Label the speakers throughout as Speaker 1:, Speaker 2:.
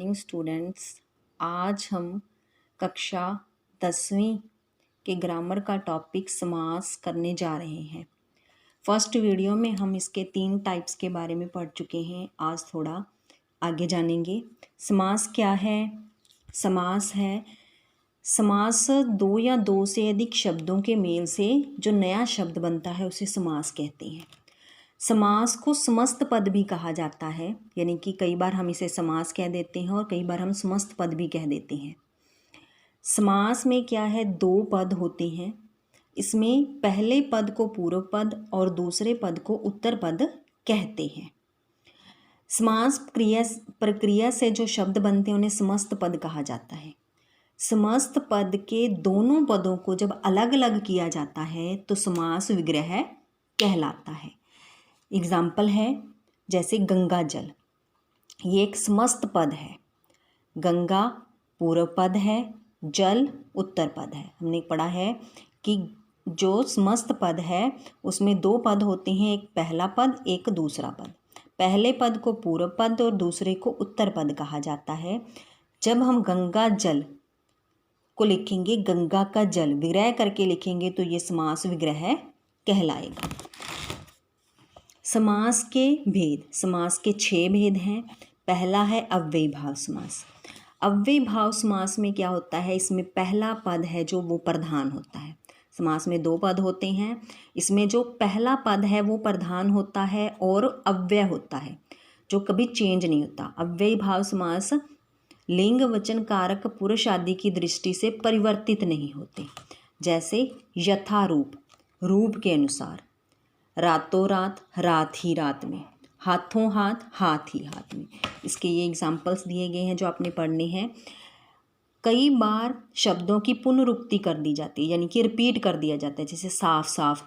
Speaker 1: Morning students. आज हम कक्षा 10वीं के ग्रामर का टॉपिक समास करने जा रहे हैं। फर्स्ट वीडियो में हम इसके 3 टाइप्स के बारे में पढ़ चुके हैं। आज थोड़ा आगे जानेंगे। समास क्या है? समास 2 या 2 से अधिक शब्दों के मेल से जो नया शब्द बनता है उसे समास कहते हैं। समास को समस्त पद भी कहा जाता है, यानी कि कई बार हम इसे समास कह देते हैं और कई बार हम समस्त पद भी कह देते हैं। समास में क्या है, 2 पद होते हैं। इसमें पहले पद को पूर्व पद और दूसरे पद को उत्तर पद कहते हैं। समास प्रक्रिया से जो शब्द बनते हैं उन्हें समस्त पद कहा जाता है। समस्त पद के दोनों पदों को जब अलग अलग किया जाता है तो समास विग्रह कहलाता है। एग्जाम्पल है जैसे गंगा जल, ये एक समस्त पद है। गंगा पूर्व पद है, जल उत्तर पद है। हमने पढ़ा है कि जो समस्त पद है उसमें 2 पद होते हैं, एक पहला पद एक दूसरा पद। पहले पद को पूर्व पद और दूसरे को उत्तर पद कहा जाता है। जब हम गंगा जल को लिखेंगे, गंगा का जल विग्रह करके लिखेंगे तो ये समास विग्रह कहलाएगा। समास के भेद, समास के 6 भेद हैं। पहला है अव्ययीभाव समास। अव्ययीभाव समास में क्या होता है, इसमें पहला पद है जो वो प्रधान होता है। समास में 2 पद होते हैं, इसमें जो पहला पद है वो प्रधान होता है और अव्यय होता है जो कभी चेंज नहीं होता। अव्ययीभाव समास लिंग वचन कारक पुरुष आदि की दृष्टि से परिवर्तित नहीं होते। जैसे यथारूप, रूप के अनुसार, रातों रात, रात ही रात में, हाथों हाथ, हाथ ही हाथ में। इसके ये एग्जाम्पल्स दिए गए हैं जो आपने पढ़ने हैं। कई बार शब्दों की पुनरुक्ति कर दी जाती है, यानी कि रिपीट कर दिया जाता है, जैसे साफ साफ,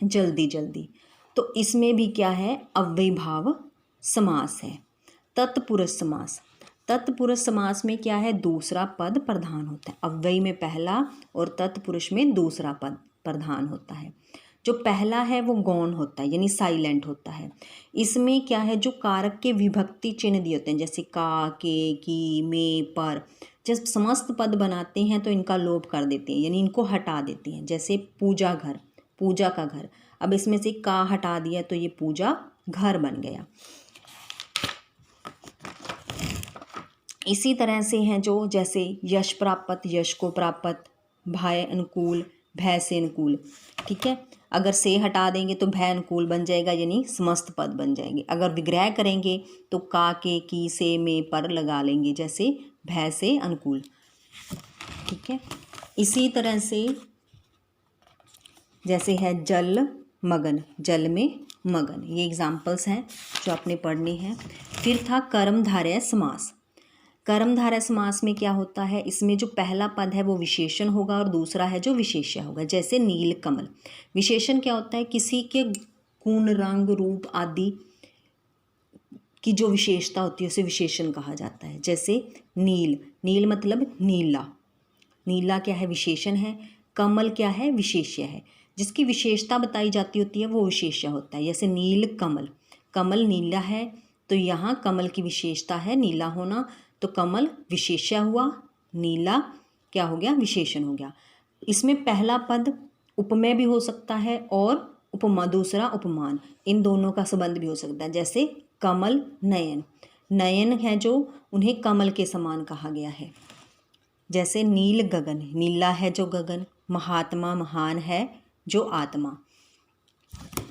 Speaker 1: जल्दी जल्दी। तो इसमें भी क्या है, अव्ययीभाव समास है। तत्पुरुष समास, तत्पुरुष समास में क्या है, दूसरा पद प्रधान होता है। अव्ययी में पहला और तत्पुरुष में दूसरा पद प्रधान होता है। जो पहला है वो गौण होता है, यानी साइलेंट होता है। इसमें क्या है, जो कारक के विभक्ति चिन्ह दिए होते हैं, जैसे का, के, की, में, पर, जब समस्त पद बनाते हैं तो इनका लोप कर देते हैं, यानी इनको हटा देते हैं। जैसे पूजा घर, पूजा का घर, अब इसमें से का हटा दिया तो ये पूजा घर बन गया। इसी तरह से हैं जो, जैसे यश प्राप्त, यश को प्राप्त, भय अनुकूल, भय से अनुकूल। ठीक है, अगर से हटा देंगे तो भय अनुकूल बन जाएगा, यानी समस्त पद बन जाएंगे। अगर विग्रह करेंगे तो का, के, की, से, में, पर लगा लेंगे, जैसे भय से अनुकूल। ठीक है, इसी तरह से जैसे है जल मगन, जल में मगन, ये एग्जाम्पल्स हैं जो आपने पढ़ने हैं। फिर था कर्मधारय समास। कर्मधारय समास में क्या होता है, इसमें जो पहला पद है वो विशेषण होगा और दूसरा है जो विशेष्य होगा। जैसे नील कमल, विशेषण क्या होता है, किसी के गुण, रंग, रूप आदि की जो विशेषता होती है उसे विशेषण कहा जाता है। जैसे नील, नील मतलब नीला, नीला क्या है, विशेषण है। कमल क्या है, विशेष्य है। जिसकी विशेषता बताई जाती होती है वो विशेष्य होता है। जैसे नील कमल, कमल नीला है तो यहाँ कमल की विशेषता है नीला होना, तो कमल विशेष्य हुआ, नीला क्या हो गया, विशेषण हो गया। इसमें पहला पद उपमेय भी हो सकता है और उपमा दूसरा उपमान, इन दोनों का संबंध भी हो सकता है। जैसे कमल नयन, नयन है जो उन्हें कमल के समान कहा गया है। जैसे नील गगन, नीला है जो गगन, महात्मा महान है जो आत्मा।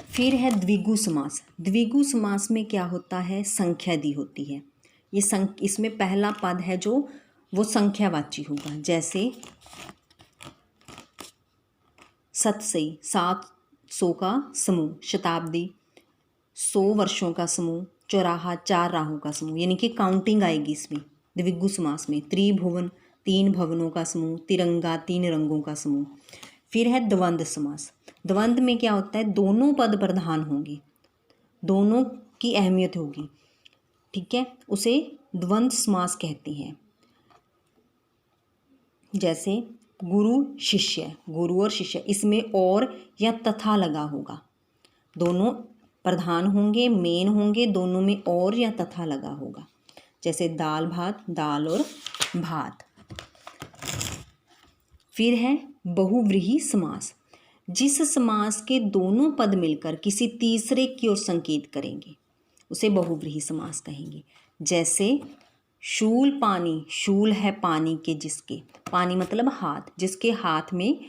Speaker 1: फिर है द्विगु समास। द्विगु समास में क्या होता है, संख्या दी होती है। ये इसमें पहला पद है जो वो संख्यावाची होगा। जैसे सतसई, 700 का समूह, शताब्दी 100 वर्षों का समूह, चौराहा 4 राहों का समूह, यानी कि काउंटिंग आएगी इसमें द्विगु समास में। त्रिभुवन, 3 भवनों का समूह, तिरंगा 3 रंगों का समूह। फिर है द्वंद्व समास। द्वंद्व में क्या होता है, दोनों पद प्रधान होंगे, दोनों की अहमियत होगी। ठीक है, उसे द्वंद्व समास कहते हैं। जैसे गुरु शिष्य, गुरु और शिष्य, इसमें और या तथा लगा होगा, दोनों प्रधान होंगे, मेन होंगे, दोनों में और या तथा लगा होगा। जैसे दाल भात, दाल और भात। फिर है बहुव्रीहि समास। जिस समास के दोनों पद मिलकर किसी तीसरे की ओर संकेत करेंगे उसे बहुव्रीहि समास कहेंगे। जैसे शूल पानी, शूल है पानी के जिसके, पानी मतलब हाथ, जिसके हाथ में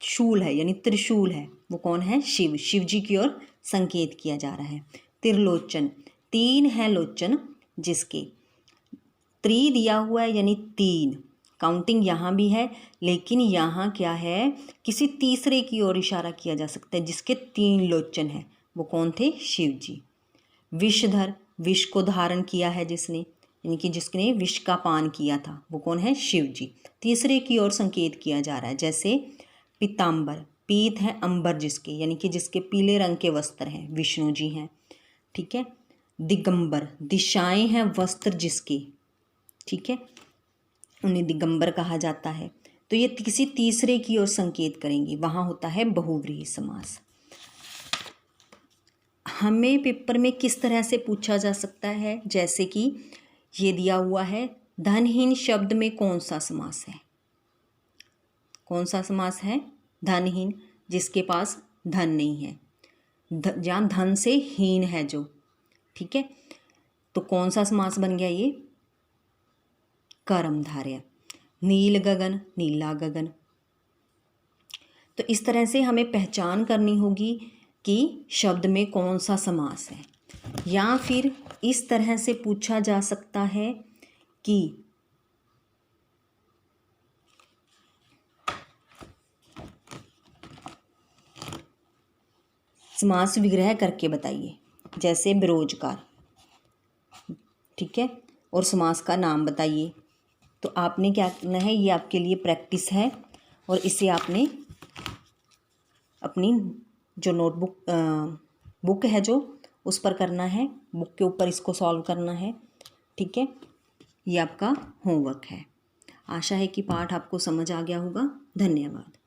Speaker 1: शूल है यानी त्रिशूल है, वो कौन है? शिव, शिव जी की ओर संकेत किया जा रहा है। त्रिलोचन, तीन है लोचन जिसके, त्रि दिया हुआ है यानी तीन, काउंटिंग यहाँ भी है लेकिन यहाँ क्या है, किसी तीसरे की ओर इशारा किया जा सकता है जिसके तीन लोचन हैं, वो कौन थे? शिव जी। विषधर, विष को धारण किया है जिसने, यानी कि जिसने विष का पान किया था, वो कौन है? शिव जी। तीसरे की ओर संकेत किया जा रहा है। जैसे पीताम्बर, पीत है अंबर जिसके, यानी कि जिसके पीले रंग के वस्त्र हैं, विष्णु जी हैं। ठीक है। दिगंबर, दिशाएं हैं वस्त्र जिसके, ठीक है, उन्हें दिगंबर कहा जाता है। तो ये किसी तीसरे की ओर संकेत करेंगी, वहाँ होता है बहुव्रीहि समास। हमें पेपर में किस तरह से पूछा जा सकता है, जैसे कि ये दिया हुआ है, धनहीन शब्द में कौन सा समास है? कौन सा समास है? धनहीन, जिसके पास धन नहीं है, जहाँ धन से हीन है जो, ठीक है, तो कौन सा समास बन गया ये? कर्मधारय। नील गगन, नीला गगन। तो इस तरह से हमें पहचान करनी होगी कि शब्द में कौन सा समास है। या फिर इस तरह से पूछा जा सकता है कि समास विग्रह करके बताइए, जैसे बेरोजगार, ठीक है, और समास का नाम बताइए। तो आपने क्या करना है, ये आपके लिए प्रैक्टिस है और इसे आपने अपनी जो नोटबुक बुक है जो उस पर करना है, बुक के ऊपर इसको सॉल्व करना है, ठीक है। ये आपका होमवर्क है। आशा है कि पाठ आपको समझ आ गया होगा। धन्यवाद।